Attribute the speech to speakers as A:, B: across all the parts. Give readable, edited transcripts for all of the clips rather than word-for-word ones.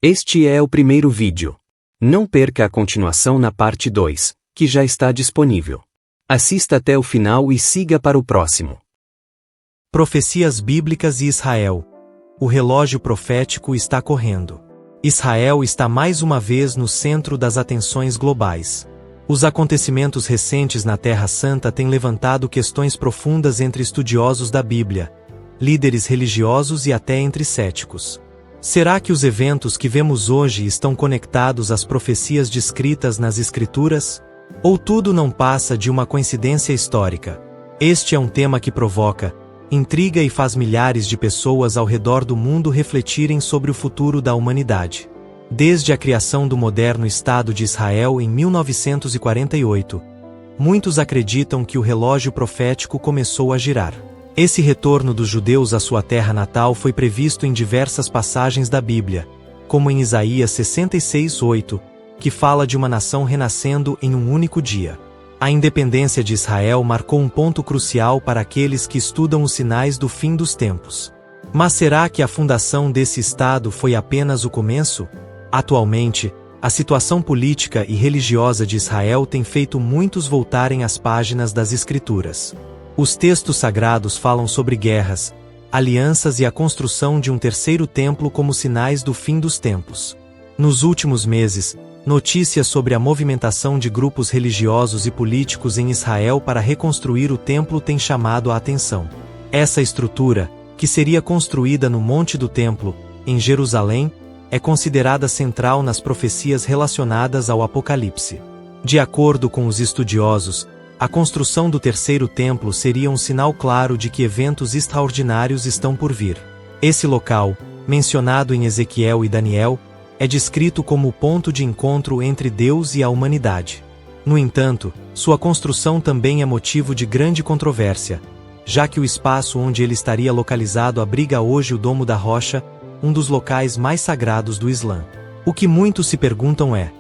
A: Este é o primeiro vídeo. Não perca a continuação na parte 2, que já está disponível. Assista até o final e siga para o próximo.
B: Profecias bíblicas e Israel. O relógio profético está correndo. Israel está mais uma vez no centro das atenções globais. Os acontecimentos recentes na Terra Santa têm levantado questões profundas entre estudiosos da Bíblia, líderes religiosos e até entre céticos. Será que os eventos que vemos hoje estão conectados às profecias descritas nas Escrituras? Ou tudo não passa de uma coincidência histórica? Este é um tema que provoca, intriga e faz milhares de pessoas ao redor do mundo refletirem sobre o futuro da humanidade. Desde a criação do moderno Estado de Israel em 1948, muitos acreditam que o relógio profético começou a girar. Esse retorno dos judeus à sua terra natal foi previsto em diversas passagens da Bíblia, como em Isaías 66:8, que fala de uma nação renascendo em um único dia. A independência de Israel marcou um ponto crucial para aqueles que estudam os sinais do fim dos tempos. Mas será que a fundação desse Estado foi apenas o começo? Atualmente, a situação política e religiosa de Israel tem feito muitos voltarem às páginas das Escrituras. Os textos sagrados falam sobre guerras, alianças e a construção de um terceiro templo como sinais do fim dos tempos. Nos últimos meses, notícias sobre a movimentação de grupos religiosos e políticos em Israel para reconstruir o templo têm chamado a atenção. Essa estrutura, que seria construída no Monte do Templo, em Jerusalém, é considerada central nas profecias relacionadas ao Apocalipse. De acordo com os estudiosos, a construção do terceiro templo seria um sinal claro de que eventos extraordinários estão por vir. Esse local, mencionado em Ezequiel e Daniel, é descrito como o ponto de encontro entre Deus e a humanidade. No entanto, sua construção também é motivo de grande controvérsia, já que o espaço onde ele estaria localizado abriga hoje o Domo da Rocha, um dos locais mais sagrados do Islã. O que muitos se perguntam é: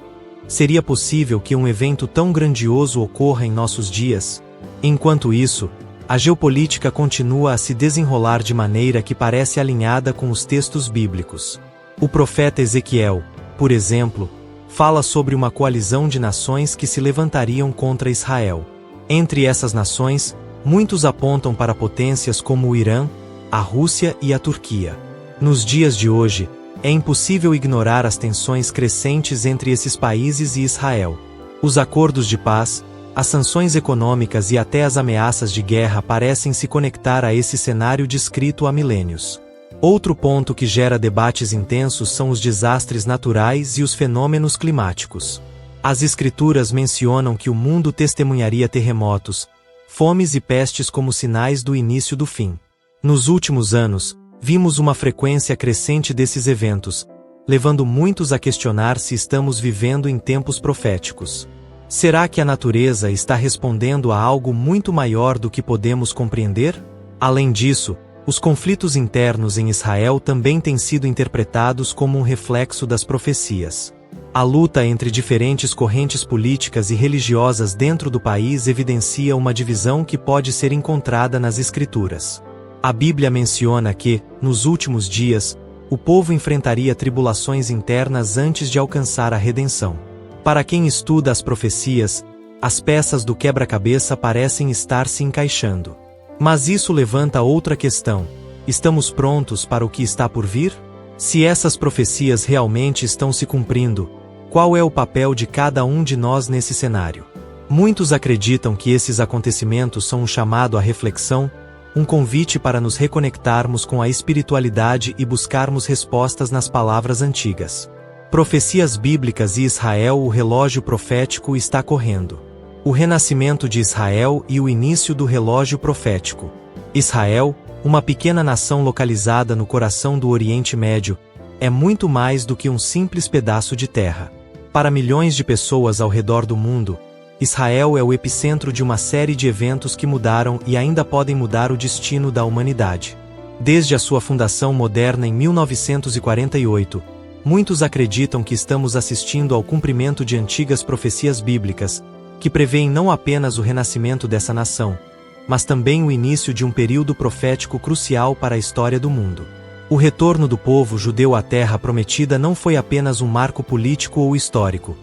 B: seria possível que um evento tão grandioso ocorra em nossos dias? Enquanto isso, a geopolítica continua a se desenrolar de maneira que parece alinhada com os textos bíblicos. O profeta Ezequiel, por exemplo, fala sobre uma coalizão de nações que se levantariam contra Israel. Entre essas nações, muitos apontam para potências como o Irã, a Rússia e a Turquia. Nos dias de hoje, é impossível ignorar as tensões crescentes entre esses países e Israel. Os acordos de paz, as sanções econômicas e até as ameaças de guerra parecem se conectar a esse cenário descrito há milênios. Outro ponto que gera debates intensos são os desastres naturais e os fenômenos climáticos. As Escrituras mencionam que o mundo testemunharia terremotos, fomes e pestes como sinais do início do fim. Nos últimos anos, vimos uma frequência crescente desses eventos, levando muitos a questionar se estamos vivendo em tempos proféticos. Será que a natureza está respondendo a algo muito maior do que podemos compreender? Além disso, os conflitos internos em Israel também têm sido interpretados como um reflexo das profecias. A luta entre diferentes correntes políticas e religiosas dentro do país evidencia uma divisão que pode ser encontrada nas Escrituras. A Bíblia menciona que, nos últimos dias, o povo enfrentaria tribulações internas antes de alcançar a redenção. Para quem estuda as profecias, as peças do quebra-cabeça parecem estar se encaixando. Mas isso levanta outra questão: estamos prontos para o que está por vir? Se essas profecias realmente estão se cumprindo, qual é o papel de cada um de nós nesse cenário? Muitos acreditam que esses acontecimentos são um chamado à reflexão, um convite para nos reconectarmos com a espiritualidade e buscarmos respostas nas palavras antigas. Profecias bíblicas e Israel. O relógio profético está correndo. O renascimento de Israel e o início do relógio profético. Israel, uma pequena nação localizada no coração do Oriente Médio, é muito mais do que um simples pedaço de terra. Para milhões de pessoas ao redor do mundo, Israel é o epicentro de uma série de eventos que mudaram e ainda podem mudar o destino da humanidade. Desde a sua fundação moderna em 1948, muitos acreditam que estamos assistindo ao cumprimento de antigas profecias bíblicas, que prevêem não apenas o renascimento dessa nação, mas também o início de um período profético crucial para a história do mundo. O retorno do povo judeu à terra prometida não foi apenas um marco político ou histórico.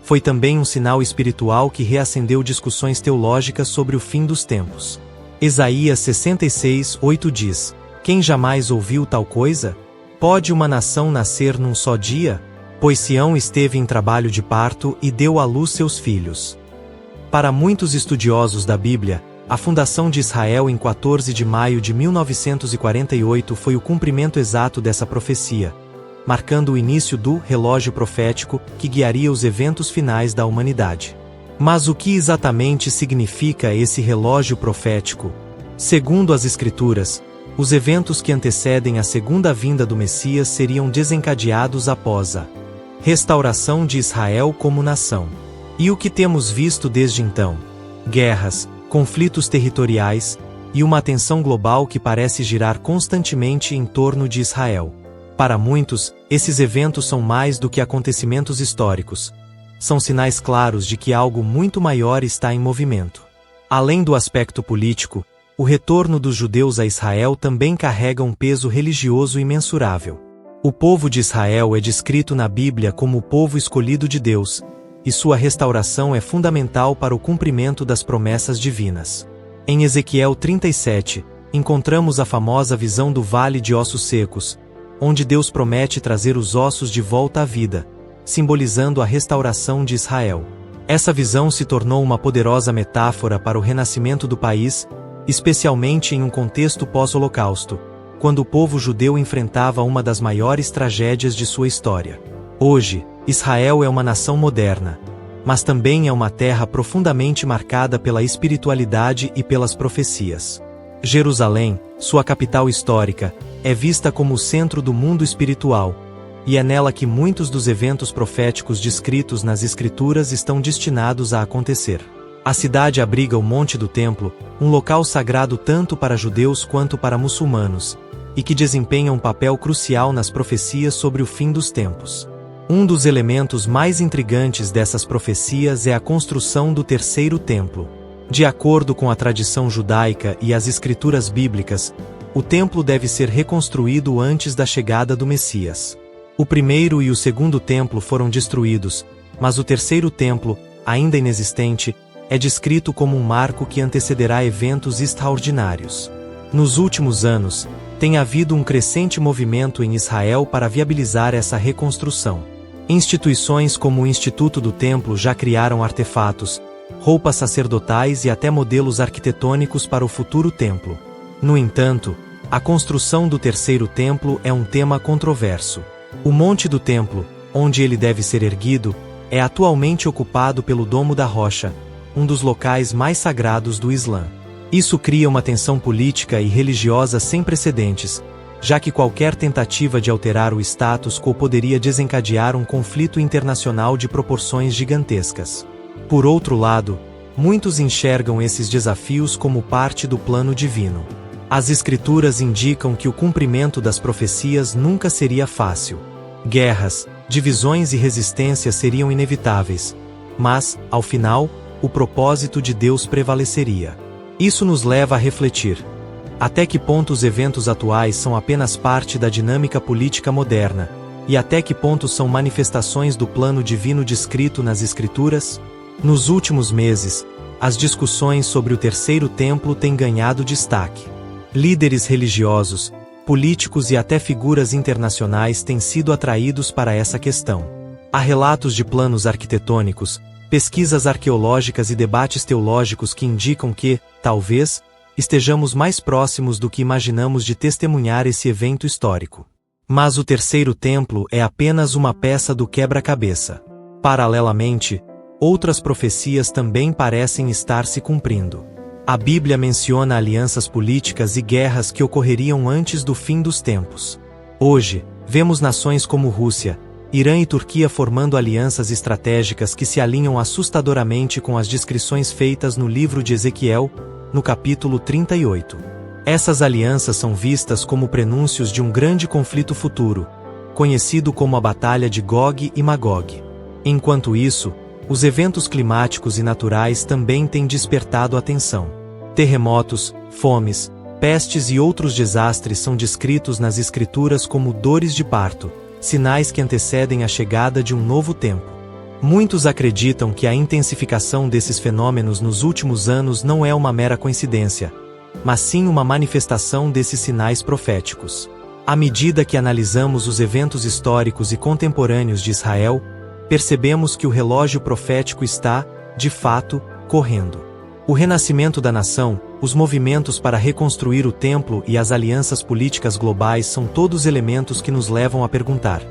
B: Foi também um sinal espiritual que reacendeu discussões teológicas sobre o fim dos tempos. Isaías 66:8 diz: Quem jamais ouviu tal coisa? Pode uma nação nascer num só dia? Pois Sião esteve em trabalho de parto e deu à luz seus filhos. Para muitos estudiosos da Bíblia, a fundação de Israel em 14 de maio de 1948 foi o cumprimento exato dessa profecia, marcando o início do relógio profético que guiaria os eventos finais da humanidade. Mas o que exatamente significa esse relógio profético? Segundo as Escrituras, os eventos que antecedem a segunda vinda do Messias seriam desencadeados após a restauração de Israel como nação. E o que temos visto desde então? Guerras, conflitos territoriais e uma atenção global que parece girar constantemente em torno de Israel. Para muitos, esses eventos são mais do que acontecimentos históricos. São sinais claros de que algo muito maior está em movimento. Além do aspecto político, o retorno dos judeus a Israel também carrega um peso religioso imensurável. O povo de Israel é descrito na Bíblia como o povo escolhido de Deus, e sua restauração é fundamental para o cumprimento das promessas divinas. Em Ezequiel 37, encontramos a famosa visão do Vale de Ossos Secos, onde Deus promete trazer os ossos de volta à vida, simbolizando a restauração de Israel. Essa visão se tornou uma poderosa metáfora para o renascimento do país, especialmente em um contexto pós-Holocausto, quando o povo judeu enfrentava uma das maiores tragédias de sua história. Hoje, Israel é uma nação moderna, mas também é uma terra profundamente marcada pela espiritualidade e pelas profecias. Jerusalém, sua capital histórica, é vista como o centro do mundo espiritual, e é nela que muitos dos eventos proféticos descritos nas Escrituras estão destinados a acontecer. A cidade abriga o Monte do Templo, um local sagrado tanto para judeus quanto para muçulmanos, e que desempenha um papel crucial nas profecias sobre o fim dos tempos. Um dos elementos mais intrigantes dessas profecias é a construção do terceiro templo. De acordo com a tradição judaica e as escrituras bíblicas, o templo deve ser reconstruído antes da chegada do Messias. O primeiro e o segundo templo foram destruídos, mas o terceiro templo, ainda inexistente, é descrito como um marco que antecederá eventos extraordinários. Nos últimos anos, tem havido um crescente movimento em Israel para viabilizar essa reconstrução. Instituições como o Instituto do Templo já criaram artefatos, roupas sacerdotais e até modelos arquitetônicos para o futuro templo. No entanto, a construção do terceiro templo é um tema controverso. O Monte do Templo, onde ele deve ser erguido, é atualmente ocupado pelo Domo da Rocha, um dos locais mais sagrados do Islã. Isso cria uma tensão política e religiosa sem precedentes, já que qualquer tentativa de alterar o status quo poderia desencadear um conflito internacional de proporções gigantescas. Por outro lado, muitos enxergam esses desafios como parte do plano divino. As Escrituras indicam que o cumprimento das profecias nunca seria fácil. Guerras, divisões e resistências seriam inevitáveis, mas, ao final, o propósito de Deus prevaleceria. Isso nos leva a refletir: até que ponto os eventos atuais são apenas parte da dinâmica política moderna, e até que ponto são manifestações do plano divino descrito nas Escrituras? Nos últimos meses, as discussões sobre o terceiro templo têm ganhado destaque. Líderes religiosos, políticos e até figuras internacionais têm sido atraídos para essa questão. Há relatos de planos arquitetônicos, pesquisas arqueológicas e debates teológicos que indicam que, talvez, estejamos mais próximos do que imaginamos de testemunhar esse evento histórico. Mas o terceiro templo é apenas uma peça do quebra-cabeça. Paralelamente, outras profecias também parecem estar se cumprindo. A Bíblia menciona alianças políticas e guerras que ocorreriam antes do fim dos tempos. Hoje, vemos nações como Rússia, Irã e Turquia formando alianças estratégicas que se alinham assustadoramente com as descrições feitas no livro de Ezequiel, no capítulo 38. Essas alianças são vistas como prenúncios de um grande conflito futuro, conhecido como a Batalha de Gog e Magog. Enquanto isso, os eventos climáticos e naturais também têm despertado atenção. Terremotos, fomes, Pestes e outros desastres são descritos nas Escrituras como dores de parto, sinais que antecedem a chegada de um novo tempo. Muitos acreditam que a intensificação desses fenômenos nos últimos anos não é uma mera coincidência, mas sim uma manifestação desses sinais proféticos. À medida que analisamos os eventos históricos e contemporâneos de Israel, percebemos que o relógio profético está, de fato, correndo. O renascimento da nação, os movimentos para reconstruir o templo e as alianças políticas globais são todos elementos que nos levam a perguntar: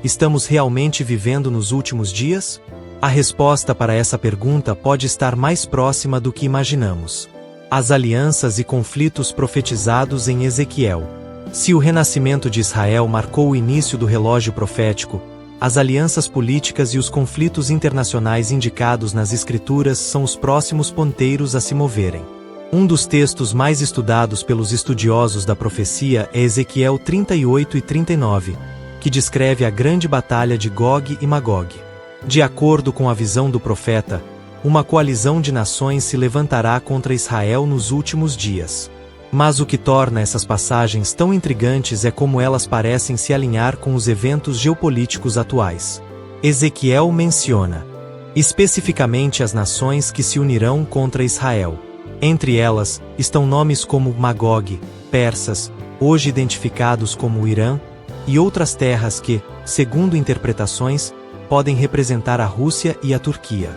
B: estamos realmente vivendo nos últimos dias? A resposta para essa pergunta pode estar mais próxima do que imaginamos. As alianças e conflitos profetizados em Ezequiel. Se o renascimento de Israel marcou o início do relógio profético, as alianças políticas e os conflitos internacionais indicados nas Escrituras são os próximos ponteiros a se moverem. Um dos textos mais estudados pelos estudiosos da profecia é Ezequiel 38 e 39, que descreve a grande batalha de Gog e Magog. De acordo com a visão do profeta, uma coalizão de nações se levantará contra Israel nos últimos dias. Mas o que torna essas passagens tão intrigantes é como elas parecem se alinhar com os eventos geopolíticos atuais. Ezequiel menciona especificamente as nações que se unirão contra Israel. Entre elas, estão nomes como Magog, persas, hoje identificados como o Irã, e outras terras que, segundo interpretações, podem representar a Rússia e a Turquia.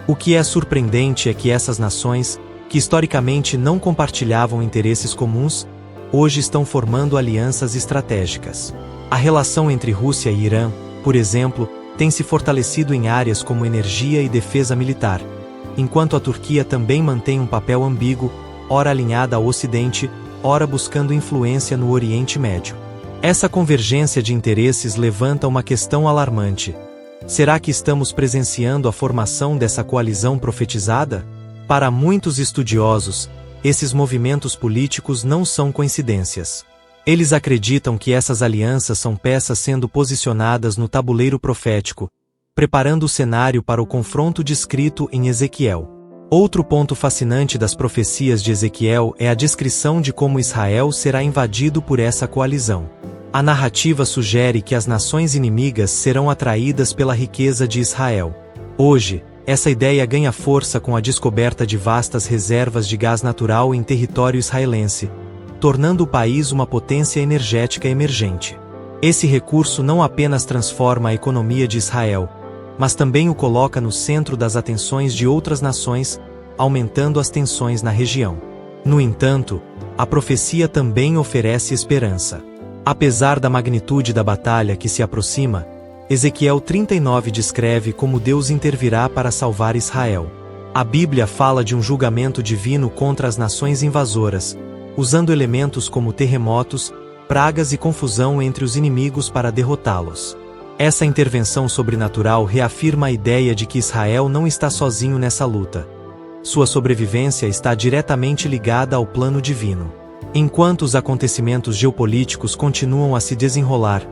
B: O que é surpreendente é que essas nações, que historicamente não compartilhavam interesses comuns, hoje estão formando alianças estratégicas. A relação entre Rússia e Irã, por exemplo, tem se fortalecido em áreas como energia e defesa militar, enquanto a Turquia também mantém um papel ambíguo, ora alinhada ao Ocidente, ora buscando influência no Oriente Médio. Essa convergência de interesses levanta uma questão alarmante. Será que estamos presenciando a formação dessa coalizão profetizada? Para muitos estudiosos, esses movimentos políticos não são coincidências. Eles acreditam que essas alianças são peças sendo posicionadas no tabuleiro profético, preparando o cenário para o confronto descrito em Ezequiel. Outro ponto fascinante das profecias de Ezequiel é a descrição de como Israel será invadido por essa coalizão. A narrativa sugere que as nações inimigas serão atraídas pela riqueza de Israel. Hoje, essa ideia ganha força com a descoberta de vastas reservas de gás natural em território israelense, tornando o país uma potência energética emergente. Esse recurso não apenas transforma a economia de Israel, mas também o coloca no centro das atenções de outras nações, aumentando as tensões na região. No entanto, a profecia também oferece esperança. Apesar da magnitude da batalha que se aproxima, Ezequiel 39 descreve como Deus intervirá para salvar Israel. A Bíblia fala de um julgamento divino contra as nações invasoras, usando elementos como terremotos, pragas e confusão entre os inimigos para derrotá-los. Essa intervenção sobrenatural reafirma a ideia de que Israel não está sozinho nessa luta. Sua sobrevivência está diretamente ligada ao plano divino. Enquanto os acontecimentos geopolíticos continuam a se desenrolar,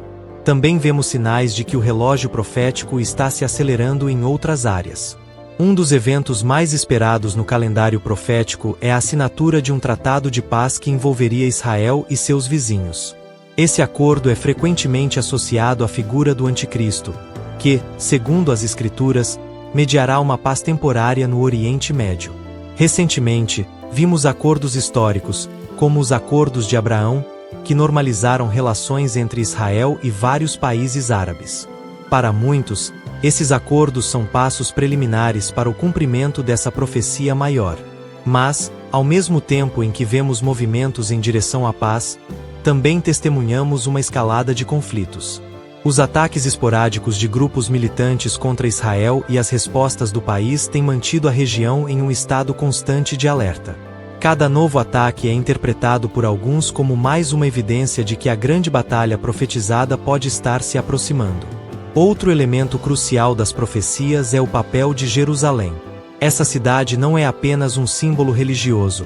B: também vemos sinais de que o relógio profético está se acelerando em outras áreas. Um dos eventos mais esperados no calendário profético é a assinatura de um tratado de paz que envolveria Israel e seus vizinhos. Esse acordo é frequentemente associado à figura do Anticristo, que, segundo as Escrituras, mediará uma paz temporária no Oriente Médio. Recentemente, vimos acordos históricos, como os Acordos de Abraão, que normalizaram relações entre Israel e vários países árabes. Para muitos, esses acordos são passos preliminares para o cumprimento dessa profecia maior. Mas, ao mesmo tempo em que vemos movimentos em direção à paz, também testemunhamos uma escalada de conflitos. Os ataques esporádicos de grupos militantes contra Israel e as respostas do país têm mantido a região em um estado constante de alerta. Cada novo ataque é interpretado por alguns como mais uma evidência de que a grande batalha profetizada pode estar se aproximando. Outro elemento crucial das profecias é o papel de Jerusalém. Essa cidade não é apenas um símbolo religioso,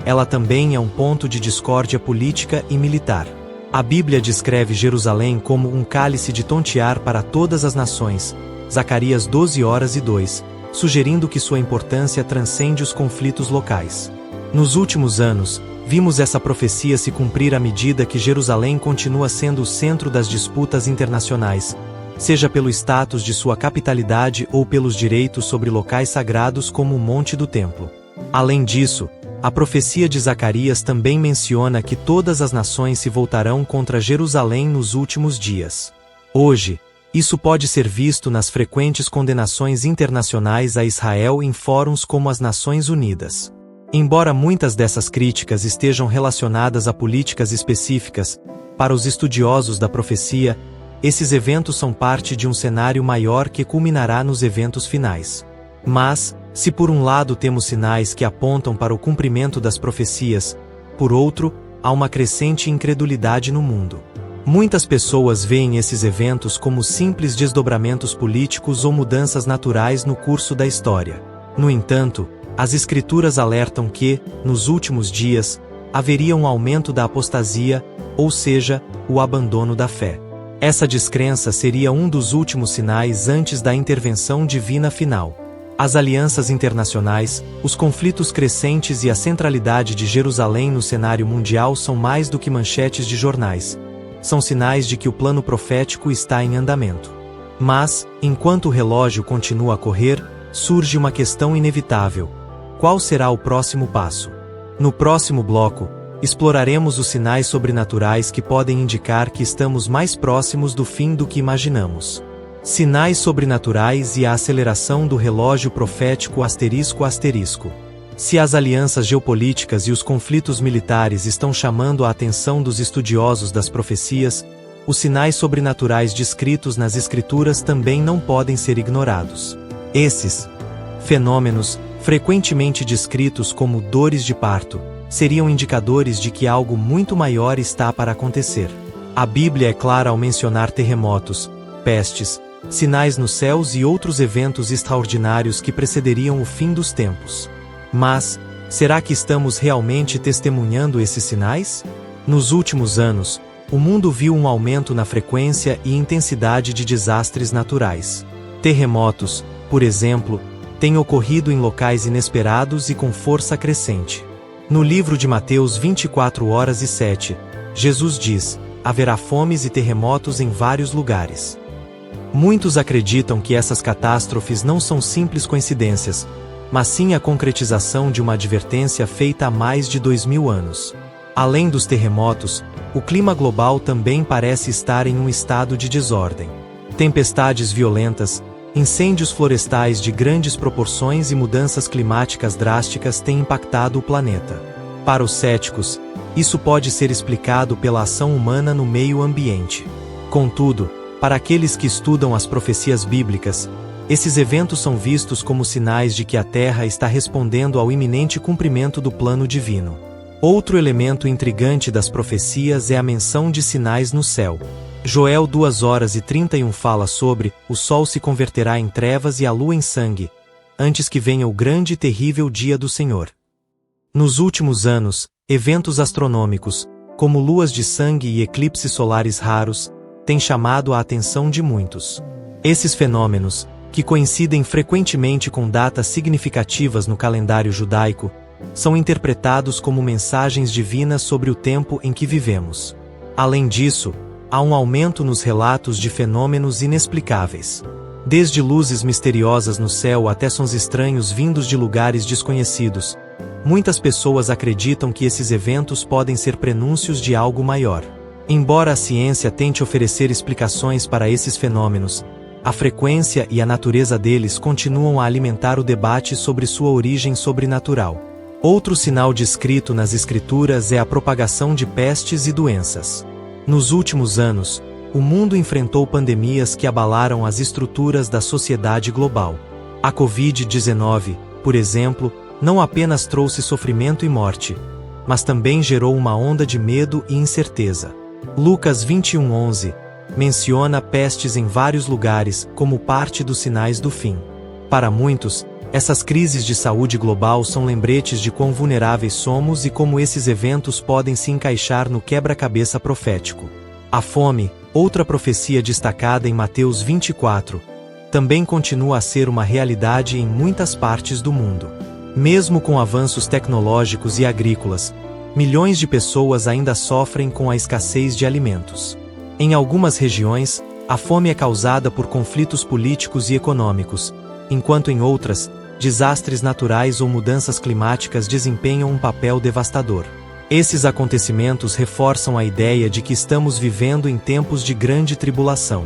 B: ela também é um ponto de discórdia política e militar. A Bíblia descreve Jerusalém como um cálice de tontear para todas as nações, Zacarias 12:2, sugerindo que sua importância transcende os conflitos locais. Nos últimos anos, Vimos essa profecia se cumprir à medida que Jerusalém continua sendo o centro das disputas internacionais, seja pelo status de sua capitalidade ou pelos direitos sobre locais sagrados como o Monte do Templo. Além disso, a profecia de Zacarias também menciona que todas as nações se voltarão contra Jerusalém nos últimos dias. Hoje, isso pode ser visto nas frequentes condenações internacionais a Israel em fóruns como as Nações Unidas. Embora muitas dessas críticas estejam relacionadas a políticas específicas, para os estudiosos da profecia, esses eventos são parte de um cenário maior que culminará nos eventos finais. Mas, se por um lado temos sinais que apontam para o cumprimento das profecias, por outro, há uma crescente incredulidade no mundo. Muitas pessoas veem esses eventos como simples desdobramentos políticos ou mudanças naturais no curso da história. No entanto, as Escrituras alertam que, nos últimos dias, haveria um aumento da apostasia, ou seja, o abandono da fé. Essa descrença seria um dos últimos sinais antes da intervenção divina final. As alianças internacionais, os conflitos crescentes e a centralidade de Jerusalém no cenário mundial são mais do que manchetes de jornais. São sinais de que o plano profético está em andamento. Mas, enquanto o relógio continua a correr, surge uma questão inevitável. Qual será o próximo passo? No próximo bloco, exploraremos os sinais sobrenaturais que podem indicar que estamos mais próximos do fim do que imaginamos. Sinais sobrenaturais e a aceleração do relógio profético ****. Se as alianças geopolíticas e os conflitos militares estão chamando a atenção dos estudiosos das profecias, os sinais sobrenaturais descritos nas Escrituras também não podem ser ignorados. Esses fenômenos, frequentemente descritos como dores de parto, seriam indicadores de que algo muito maior está para acontecer. A Bíblia é clara ao mencionar terremotos, pestes, sinais nos céus e outros eventos extraordinários que precederiam o fim dos tempos. Mas, será que estamos realmente testemunhando esses sinais? Nos últimos anos, o mundo viu um aumento na frequência e intensidade de desastres naturais. Terremotos, por exemplo, têm ocorrido em locais inesperados e com força crescente. No livro de Mateus 24:7, Jesus diz: haverá fomes e terremotos em vários lugares. Muitos acreditam que essas catástrofes não são simples coincidências, mas sim a concretização de uma advertência feita há mais de 2000 anos. Além dos terremotos, o clima global também parece estar em um estado de desordem. Tempestades violentas, incêndios florestais de grandes proporções e mudanças climáticas drásticas têm impactado o planeta. Para os céticos, isso pode ser explicado pela ação humana no meio ambiente. Contudo, para aqueles que estudam as profecias bíblicas, esses eventos são vistos como sinais de que a Terra está respondendo ao iminente cumprimento do plano divino. Outro elemento intrigante das profecias é a menção de sinais no céu. Joel 2:31 fala sobre: o sol se converterá em trevas e a lua em sangue, antes que venha o grande e terrível dia do Senhor. Nos últimos anos, eventos astronômicos, como luas de sangue e eclipses solares raros, têm chamado a atenção de muitos. Esses fenômenos, que coincidem frequentemente com datas significativas no calendário judaico, são interpretados como mensagens divinas sobre o tempo em que vivemos. Além disso, há um aumento nos relatos de fenômenos inexplicáveis. Desde luzes misteriosas no céu até sons estranhos vindos de lugares desconhecidos, muitas pessoas acreditam que esses eventos podem ser prenúncios de algo maior. Embora a ciência tente oferecer explicações para esses fenômenos, a frequência e a natureza deles continuam a alimentar o debate sobre sua origem sobrenatural. Outro sinal descrito nas Escrituras é a propagação de pestes e doenças. Nos últimos anos, o mundo enfrentou pandemias que abalaram as estruturas da sociedade global. A Covid-19, por exemplo, não apenas trouxe sofrimento e morte, mas também gerou uma onda de medo e incerteza. Lucas 21:11 menciona pestes em vários lugares como parte dos sinais do fim. Para muitos, essas crises de saúde global são lembretes de quão vulneráveis somos e como esses eventos podem se encaixar no quebra-cabeça profético. A fome, outra profecia destacada em Mateus 24, também continua a ser uma realidade em muitas partes do mundo. Mesmo com avanços tecnológicos e agrícolas, Milhões de pessoas ainda sofrem com a escassez de alimentos. Em algumas regiões, a fome é causada por conflitos políticos e econômicos, enquanto em outras, desastres naturais ou mudanças climáticas desempenham um papel devastador. Esses acontecimentos reforçam a ideia de que estamos vivendo em tempos de grande tribulação.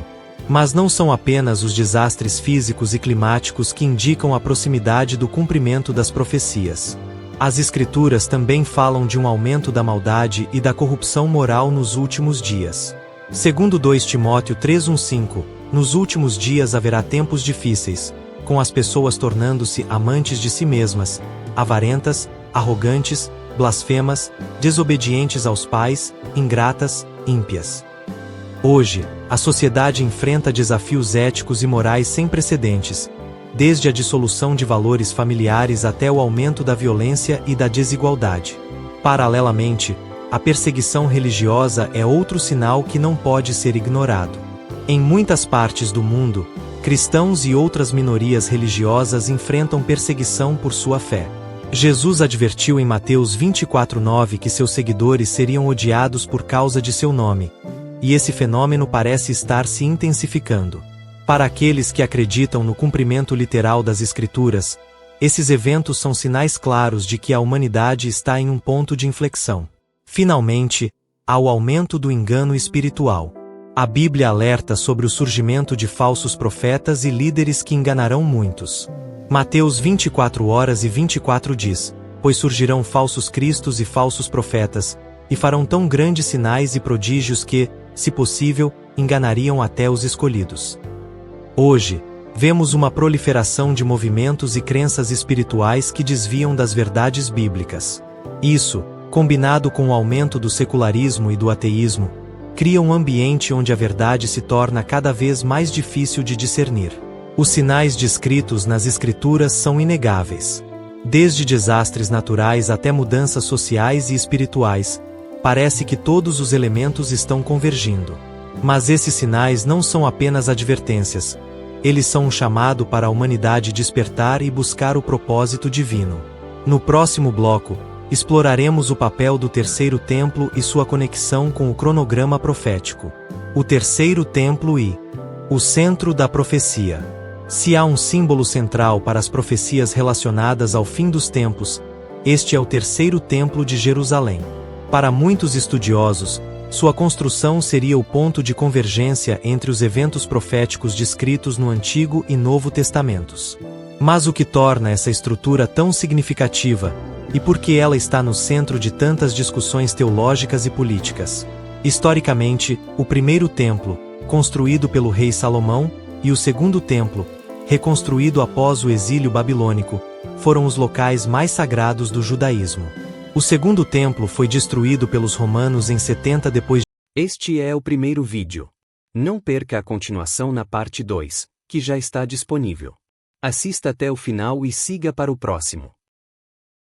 B: Mas não são apenas os desastres físicos e climáticos que indicam a proximidade do cumprimento das profecias. As Escrituras também falam de um aumento da maldade e da corrupção moral nos últimos dias. Segundo 2 Timóteo 3:1-5, nos últimos dias haverá tempos difíceis, com as pessoas tornando-se amantes de si mesmas, avarentas, arrogantes, blasfemas, desobedientes aos pais, ingratas, ímpias. Hoje, a sociedade enfrenta desafios éticos e morais sem precedentes, desde a dissolução de valores familiares até o aumento da violência e da desigualdade. Paralelamente, a perseguição religiosa é outro sinal que não pode ser ignorado. Em muitas partes do mundo, cristãos e outras minorias religiosas enfrentam perseguição por sua fé. Jesus advertiu em Mateus 24:9 que seus seguidores seriam odiados por causa de seu nome, e esse fenômeno parece estar se intensificando. Para aqueles que acreditam no cumprimento literal das Escrituras, esses eventos são sinais claros de que a humanidade está em um ponto de inflexão. Finalmente, há o aumento do engano espiritual. A Bíblia alerta sobre o surgimento de falsos profetas e líderes que enganarão muitos. Mateus 24:24 diz: "Pois surgirão falsos cristos e falsos profetas, e farão tão grandes sinais e prodígios que, se possível, enganariam até os escolhidos." Hoje, vemos uma proliferação de movimentos e crenças espirituais que desviam das verdades bíblicas. Isso, combinado com o aumento do secularismo e do ateísmo, cria um ambiente onde a verdade se torna cada vez mais difícil de discernir. Os sinais descritos nas Escrituras são inegáveis. Desde desastres naturais até mudanças sociais e espirituais, parece que todos os elementos estão convergindo. Mas esses sinais não são apenas advertências. Eles são um chamado para a humanidade despertar e buscar o propósito divino. No próximo bloco, exploraremos o papel do terceiro templo e sua conexão com o cronograma profético. O terceiro templo e o centro da profecia. Se há um símbolo central para as profecias relacionadas ao fim dos tempos, este é o terceiro templo de Jerusalém. Para muitos estudiosos, sua construção seria o ponto de convergência entre os eventos proféticos descritos no Antigo e Novo Testamentos. Mas o que torna essa estrutura tão significativa, e por que ela está no centro de tantas discussões teológicas e políticas? Historicamente, o primeiro templo, construído pelo rei Salomão, e o segundo templo, reconstruído após o exílio babilônico, foram os locais mais sagrados do judaísmo. O segundo templo foi destruído pelos romanos em 70 depois.
A: Este é o primeiro vídeo. Não perca a continuação na parte 2, que já está disponível. Assista até o final e siga para o próximo.